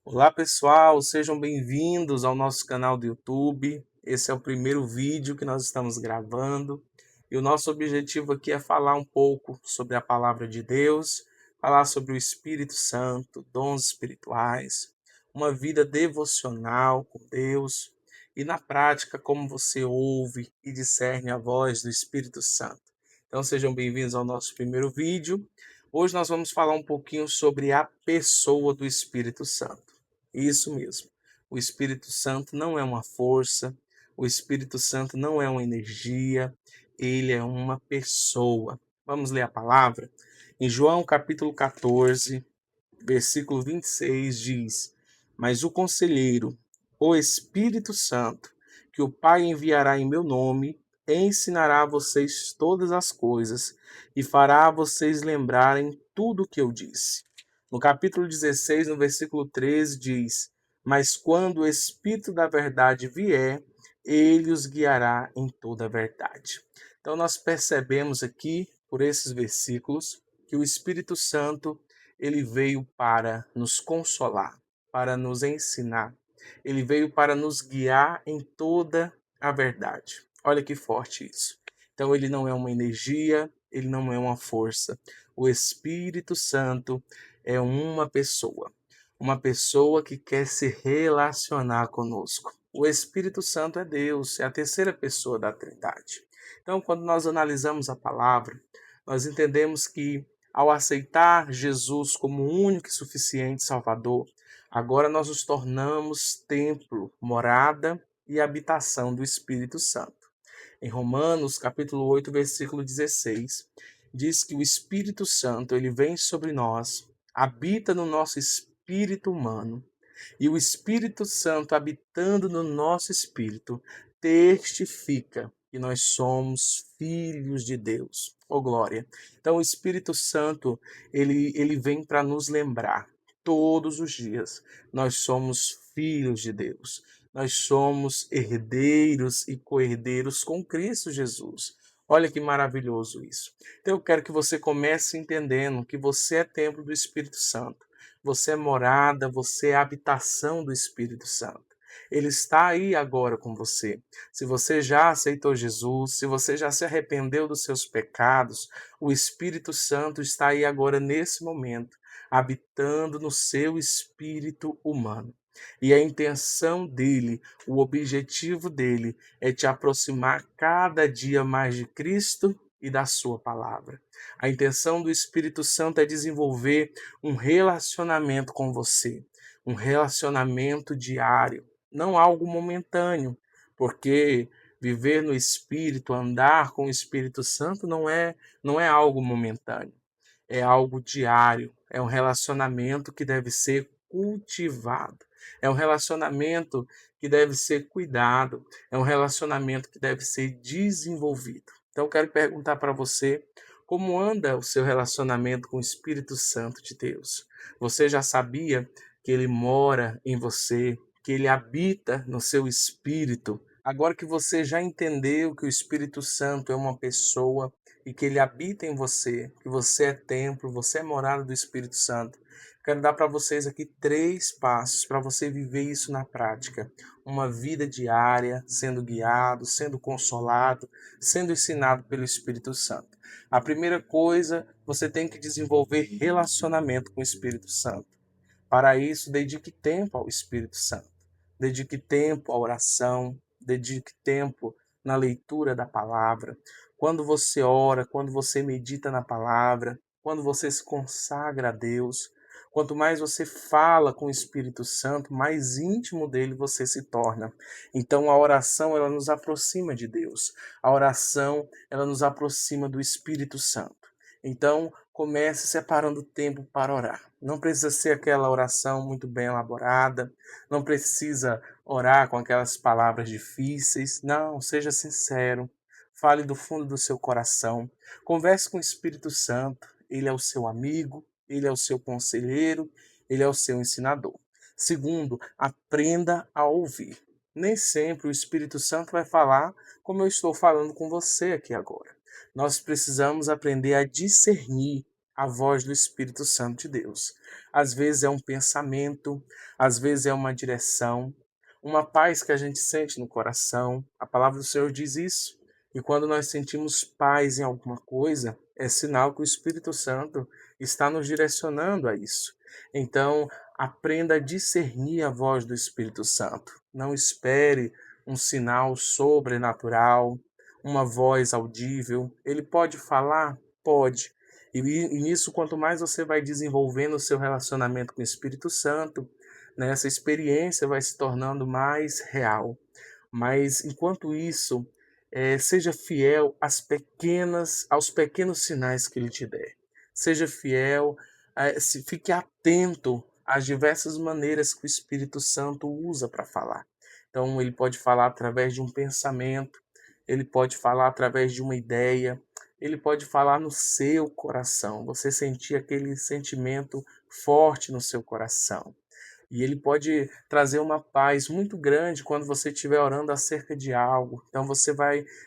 Olá pessoal, sejam bem-vindos ao nosso canal do YouTube. Esse é o primeiro vídeo que nós estamos gravando e o nosso objetivo aqui é falar um pouco sobre a palavra de Deus, falar sobre o Espírito Santo, dons espirituais, uma vida devocional com Deus e na prática como você ouve e discerne a voz do Espírito Santo. Então sejam bem-vindos ao nosso primeiro vídeo. Hoje nós vamos falar um pouquinho sobre a pessoa do Espírito Santo. Isso mesmo. O Espírito Santo não é uma força, o Espírito Santo não é uma energia, ele é uma pessoa. Vamos ler a palavra? Em João capítulo 14, versículo 26 diz: Mas o conselheiro, o Espírito Santo, que o Pai enviará em meu nome, ensinará a vocês todas as coisas e fará vocês lembrarem tudo o que eu disse. No capítulo 16, no versículo 13, diz: Mas quando o Espírito da verdade vier, ele os guiará em toda a verdade. Então, nós percebemos aqui, por esses versículos, que o Espírito Santo ele veio para nos consolar, para nos ensinar. Ele veio para nos guiar em toda a verdade. Olha que forte isso. Então, ele não é uma energia, ele não é uma força. O Espírito Santo é uma pessoa que quer se relacionar conosco. O Espírito Santo é Deus, é a terceira pessoa da Trindade. Então, quando nós analisamos a palavra, nós entendemos que ao aceitar Jesus como único e suficiente Salvador, agora nós nos tornamos templo, morada e habitação do Espírito Santo. Em Romanos, capítulo 8, versículo 16, diz que o Espírito Santo, ele vem sobre nós, habita no nosso espírito humano, e o Espírito Santo habitando no nosso espírito testifica que nós somos filhos de Deus. Oh glória. Então o Espírito Santo, ele vem para nos lembrar todos os dias. Nós somos filhos de Deus. Nós somos herdeiros e co-herdeiros com Cristo Jesus. Olha que maravilhoso isso. Então eu quero que você comece entendendo que você é templo do Espírito Santo. Você é morada, você é habitação do Espírito Santo. Ele está aí agora com você. Se você já aceitou Jesus, se você já se arrependeu dos seus pecados, o Espírito Santo está aí agora nesse momento, habitando no seu espírito humano. E a intenção dele, o objetivo dele é te aproximar cada dia mais de Cristo e da sua palavra. A intenção do Espírito Santo é desenvolver um relacionamento com você, um relacionamento diário, não algo momentâneo, porque viver no Espírito, andar com o Espírito Santo não é algo momentâneo, é algo diário, é um relacionamento que deve ser cultivado, é um relacionamento que deve ser cuidado, é um relacionamento que deve ser desenvolvido. Então, eu quero perguntar para você como anda o seu relacionamento com o Espírito Santo de Deus. Você já sabia que ele mora em você, que ele habita no seu espírito? Agora que você já entendeu que o Espírito Santo é uma pessoa e que ele habita em você, que você é templo, você é morada do Espírito Santo, quero dar para vocês aqui 3 passos para você viver isso na prática. Uma vida diária, sendo guiado, sendo consolado, sendo ensinado pelo Espírito Santo. A primeira coisa, você tem que desenvolver relacionamento com o Espírito Santo. Para isso, dedique tempo ao Espírito Santo. Dedique tempo à oração, dedique tempo na leitura da palavra. Quando você ora, quando você medita na palavra, quando você se consagra a Deus, quanto mais você fala com o Espírito Santo, mais íntimo dele você se torna. Então a oração, ela nos aproxima de Deus. A oração, ela nos aproxima do Espírito Santo. Então, comece separando tempo para orar. Não precisa ser aquela oração muito bem elaborada, não precisa orar com aquelas palavras difíceis. Não, seja sincero. Fale do fundo do seu coração. Converse com o Espírito Santo. Ele é o seu amigo, ele é o seu conselheiro, ele é o seu ensinador. Segundo, aprenda a ouvir. Nem sempre o Espírito Santo vai falar como eu estou falando com você aqui agora. Nós precisamos aprender a discernir a voz do Espírito Santo de Deus. Às vezes é um pensamento, às vezes é uma direção, uma paz que a gente sente no coração. A palavra do Senhor diz isso. E quando nós sentimos paz em alguma coisa, é sinal que o Espírito Santo está nos direcionando a isso. Então, aprenda a discernir a voz do Espírito Santo. Não espere um sinal sobrenatural, uma voz audível. Ele pode falar? Pode. E nisso, quanto mais você vai desenvolvendo o seu relacionamento com o Espírito Santo, né, essa experiência vai se tornando mais real. Mas, enquanto isso, seja fiel aos pequenos sinais que ele te der. Seja fiel, fique atento às diversas maneiras que o Espírito Santo usa para falar. Então, ele pode falar através de um pensamento, ele pode falar através de uma ideia, ele pode falar no seu coração, você sentir aquele sentimento forte no seu coração. E ele pode trazer uma paz muito grande quando você estiver orando acerca de algo. Então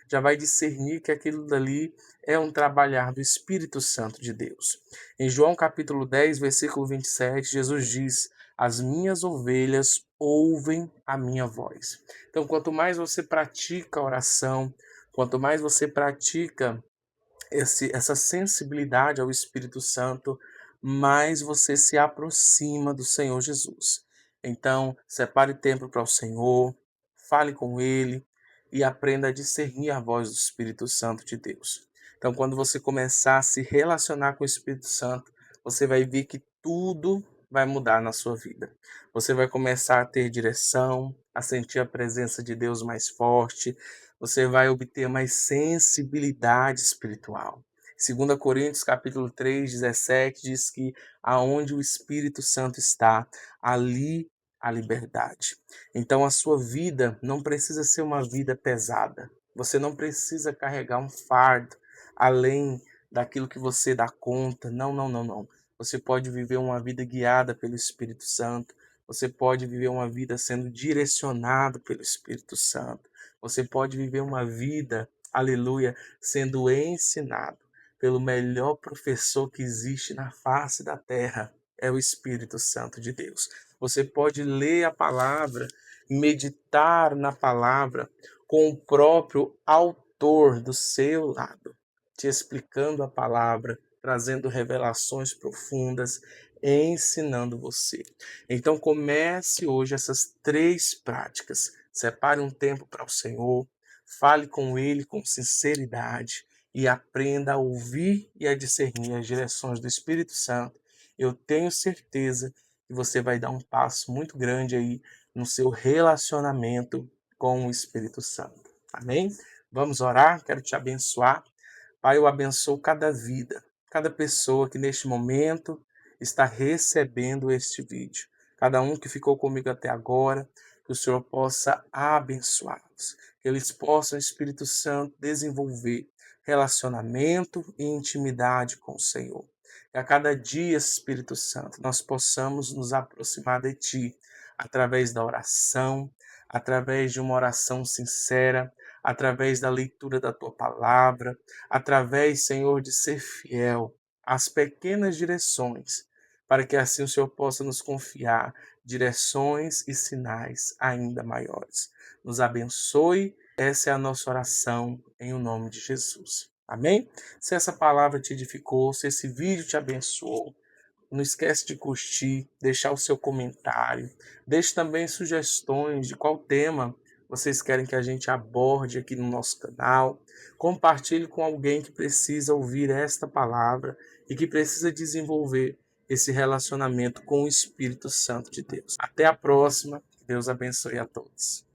já vai discernir que aquilo dali é um trabalhar do Espírito Santo de Deus. Em João capítulo 10, versículo 27, Jesus diz: "As minhas ovelhas ouvem a minha voz". Então, quanto mais você pratica a oração, quanto mais você pratica essa sensibilidade ao Espírito Santo, mais você se aproxima do Senhor Jesus. Então, separe tempo para o Senhor, fale com Ele e aprenda a discernir a voz do Espírito Santo de Deus. Então, quando você começar a se relacionar com o Espírito Santo, você vai ver que tudo vai mudar na sua vida. Você vai começar a ter direção, a sentir a presença de Deus mais forte, você vai obter mais sensibilidade espiritual. 2 Coríntios capítulo 3, 17 diz que aonde o Espírito Santo está, ali a liberdade. Então a sua vida não precisa ser uma vida pesada. Você não precisa carregar um fardo além daquilo que você dá conta. Não, não, não, não. Você pode viver uma vida guiada pelo Espírito Santo. Você pode viver uma vida sendo direcionado pelo Espírito Santo. Você pode viver uma vida, aleluia, sendo ensinado pelo melhor professor que existe na face da terra, é o Espírito Santo de Deus. Você pode ler a palavra, meditar na palavra com o próprio autor do seu lado, te explicando a palavra, trazendo revelações profundas, ensinando você. Então comece hoje essas 3 práticas. Separe um tempo para o Senhor, fale com Ele com sinceridade e aprenda a ouvir e a discernir as direções do Espírito Santo. Eu tenho certeza que você vai dar um passo muito grande aí no seu relacionamento com o Espírito Santo. Amém? Vamos orar? Quero te abençoar. Pai, eu abençoo cada vida, cada pessoa que neste momento está recebendo este vídeo. Cada um que ficou comigo até agora, que o Senhor possa abençoá-los, que eles possam, Espírito Santo, desenvolver relacionamento e intimidade com o Senhor. Que a cada dia, Espírito Santo, nós possamos nos aproximar de Ti através da oração, através de uma oração sincera, através da leitura da Tua palavra, através, Senhor, de ser fiel às pequenas direções, para que assim o Senhor possa nos confiar direções e sinais ainda maiores. Nos abençoe, essa é a nossa oração em o nome de Jesus. Amém? Se essa palavra te edificou, se esse vídeo te abençoou, não esquece de curtir, deixar o seu comentário. Deixe também sugestões de qual tema vocês querem que a gente aborde aqui no nosso canal. Compartilhe com alguém que precisa ouvir esta palavra e que precisa desenvolver esse relacionamento com o Espírito Santo de Deus. Até a próxima. Que Deus abençoe a todos.